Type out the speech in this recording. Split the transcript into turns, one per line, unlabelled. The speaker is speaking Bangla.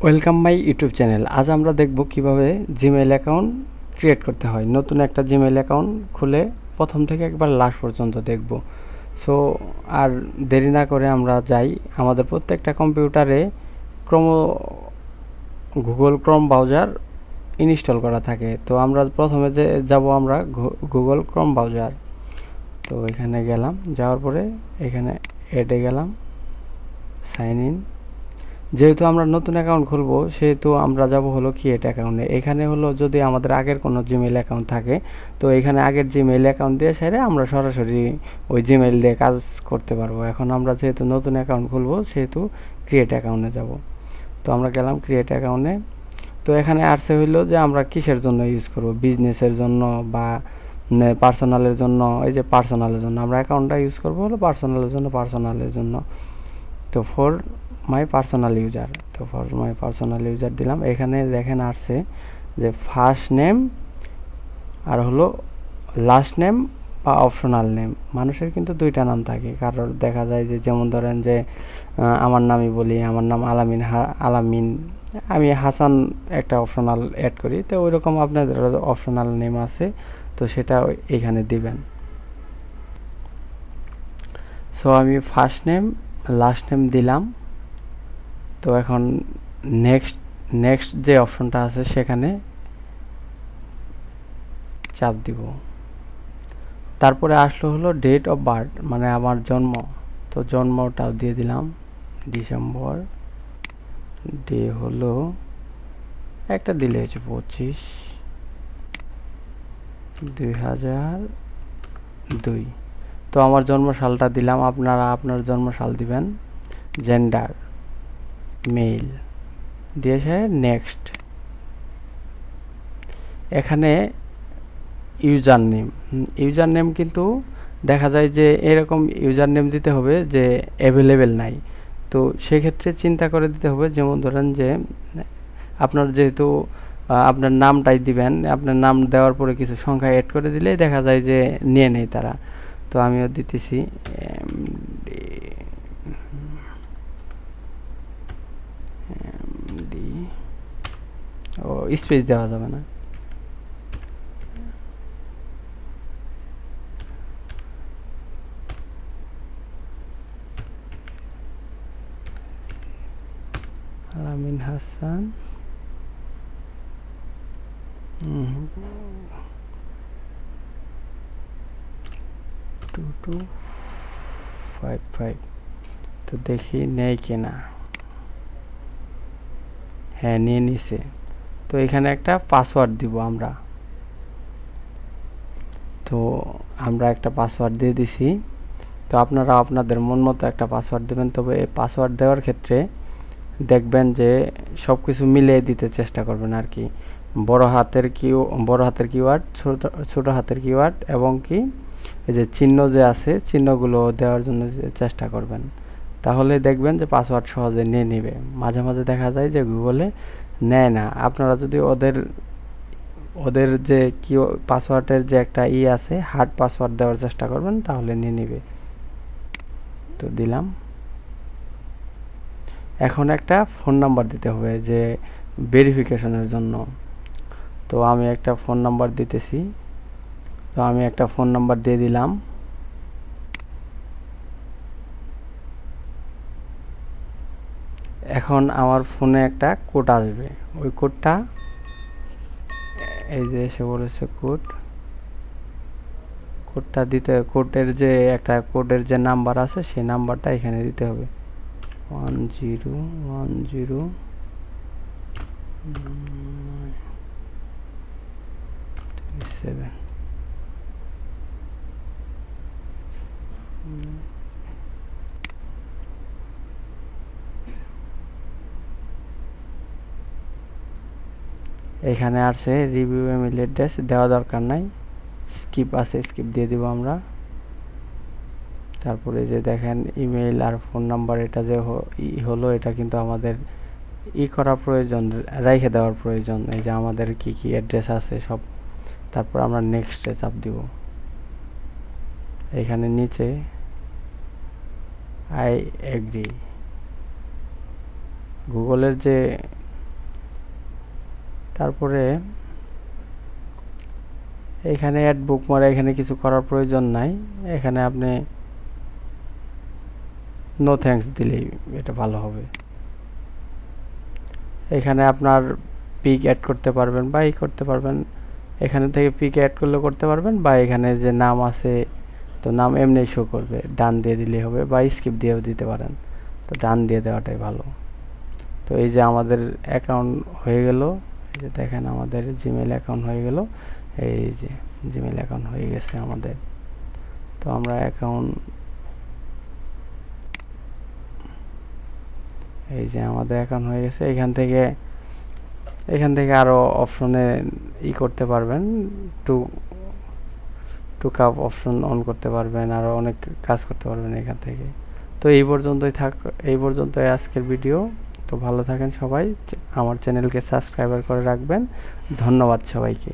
Welcome my YouTube channel. আজ আমরা দেখব কিভাবে জিমেইল অ্যাকাউন্ট ক্রিয়েট করতে হয়। নতুন একটা জিমেইল অ্যাকাউন্ট খুলে প্রথম থেকে একবার লাস্ট পর্যন্ত দেখব। সো আর দেরি না করে আমরা যাই। আমাদের প্রত্যেকটা কম্পিউটারে গুগল ক্রোম ব্রাউজার ইনস্টল করা থাকে। তো আমরা প্রথমে যে যাব আমরা গুগল ক্রোম ব্রাউজার। তো এখানে গেলাম, যাওয়ার পরে এখানে অ্যাডে গেলাম, সাইন ইন। যেহেতু আমরা নতুন অ্যাকাউন্ট খুলবো সেহেতু আমরা যাব হলো ক্রিয়েট অ্যাকাউন্টে। এখানে হলো যদি আমাদের আগের কোনো জিমেইল অ্যাকাউন্ট থাকে তো এখানে আগের জিমেইল অ্যাকাউন্ট দিয়ে সেরে আমরা সরাসরি ওই জিমেইল দিয়ে কাজ করতে পারবো। এখন আমরা যেহেতু নতুন অ্যাকাউন্ট খুলবো সেহেতু ক্রিয়েট অ্যাকাউন্টে যাব। তো আমরা গেলাম ক্রিয়েট অ্যাকাউন্টে। তো এখানে আসছে হইলো যে আমরা কিসের জন্য ইউজ করব, বিজনেসের জন্য বা পার্সোনালের জন্য। এই যে পার্সোনালের জন্য আমরা অ্যাকাউন্টটা ইউজ করবো হলো পার্সোনালের জন্য। তো ফর মাই পার্সোনাল ইউজার, তো ফর মাই পার্সোনাল ইউজার দিলাম। এখানে দেখেন আসছে যে ফার্স্ট নেম আর হলো লাস্ট নেম বা অপশনাল নেম। মানুষের কিন্তু দুইটা নাম থাকে, কারোর দেখা যায় যে যেমন ধরেন যে আমার নামই বলি, আমার নাম আলামিন, আমি হাসান একটা অপশনাল অ্যাড করি। তো ওই রকম আপনাদের অপশনাল নেম আছে, তো সেটা এখানে দিবেন। সো আমি ফার্স্ট নেম লাস্ট নেম দিলাম। তো এখন নেক্সট যে অপশনটা আছে সেখানে চাপ দিব। তারপরে আসলো হলো ডেট অফ বার্থ, মানে আমার জন্ম। তো জন্মটাও দিয়ে দিলাম ডিসেম্বর, ডে হলো একটা দিলে হচ্ছে 25/2002। তো আমার জন্ম সালটা দিলাম, আপনারা আপনার জন্ম সাল দিবেন। জেন্ডার মেল দিয়েছে, নেক্সট। এখানে ইউজার নেম কিন্তু দেখা যায় যে এরকম ইউজার নেম দিতে হবে যে অ্যাভেলেবেল নাই। তো সেক্ষেত্রে চিন্তা করে দিতে হবে, যেমন ধরেন যে আপনার যেহেতু আপনার নামটাই দিবেন, আপনার নাম দেওয়ার পরে কিছু সংখ্যা অ্যাড করে দিলেই দেখা যায় যে নিয়ে নেয় তারা। তো আমিও দিতেছি ও স্পেস দেওয়া যাবে না। আলামিন হাসান 2255। তো দেখি নেই কিনা। হ্যাঁ, নিয়ে নিছে। তো এখানে একটা পাসওয়ার্ড দিব আমরা। তো আমরা একটা পাসওয়ার্ড দিয়ে দিছি। তো আপনারা আপনাদের মন মতো একটা পাসওয়ার্ড দেবেন। তবে এই পাসওয়ার্ড দেওয়ার ক্ষেত্রে দেখবেন যে সব কিছু মিলিয়ে দিতে চেষ্টা করবেন আর কি। বড় হাতের কিওয়ার্ড, ছোট হাতের কিওয়ার্ড এবং কি এই যে চিহ্ন যে আছে চিহ্নগুলো দেওয়ার জন্য চেষ্টা করবেন। তাহলে দেখবেন যে পাসওয়ার্ড সহজে নিয়ে নেবে। মাঝে মাঝে দেখা যায় যে গুগলে নেয় না। আপনারা যদি ওদের যে কি পাসওয়ার্ডের যে একটা আছে হার্ড পাসওয়ার্ড দেওয়ার চেষ্টা করবেন, তাহলে নিয়ে নেবে। তো দিলাম। এখন একটা ফোন নাম্বার দিতে হবে যে ভেরিফিকেশনের জন্য। তো আমি একটা ফোন নাম্বার দিতেছি। তো আমি একটা ফোন নাম্বার দিয়ে দিলাম। এখন আমার ফোনে একটা কোড আসবে, ওই কোডটা এই যে এসে বলেছে কোডটা দিতে, কোডের যে নাম্বার আছে সেই নাম্বারটা এখানে দিতে হবে 101037। এখানে আছে রিভিউ ইমেল অ্যাড্রেস দেওয়া দরকার নাই, স্কিপ আছে, স্কিপ দিয়ে দিব আমরা। তারপরে যে দেখেন ইমেল আর ফোন নাম্বার, এটা যে হলো এটা কিন্তু আমাদের করা প্রয়োজন, রেখে দেওয়ার প্রয়োজন। এই যে আমাদের কি কি অ্যাড্রেস আছে সব। তারপর আমরা নেক্সটে চাপ দিব। এখানে নিচে আই এগ্রি, গুগলের যে তারপরে এখানে অ্যাড বুকমার্ক, এখানে কিছু করার প্রয়োজন নাই। এখানে আপনি নো থ্যাঙ্কস দিলেই এটা ভালো হবে। এখানে আপনার পিক অ্যাড করতে পারবেন বা করতে পারবেন, এখানে থেকে পিক অ্যাড করলে করতে পারবেন, বা এখানে যে নাম আছে তো নাম এমনি শো করবে, ডান দিয়ে দিলেই হবে, বা স্কিপ দিয়েও দিতে পারেন। তো ডান দিয়ে দেওয়াটাই ভালো। তো এই যে আমাদের অ্যাকাউন্ট হয়ে গেল, এই যে দেখেন আমাদের জিমেইল অ্যাকাউন্ট হয়ে গেল, এই যে জিমেইল অ্যাকাউন্ট হয়ে গেছে আমাদের। তো আমরা অ্যাকাউন্ট, এই যে আমাদের অ্যাকাউন্ট হয়ে গেছে। এখান থেকে আরও অপশনে করতে পারবেন, টু কাপ অপশন অন করতে পারবেন, আরও অনেক কাজ করতে পারবেন এখান থেকে। তো এই পর্যন্তই আজকের ভিডিও। তো ভালো থাকেন সবাই, আমার চ্যানেলকে সাবস্ক্রাইব করে রাখবেন। ধন্যবাদ সবাইকে।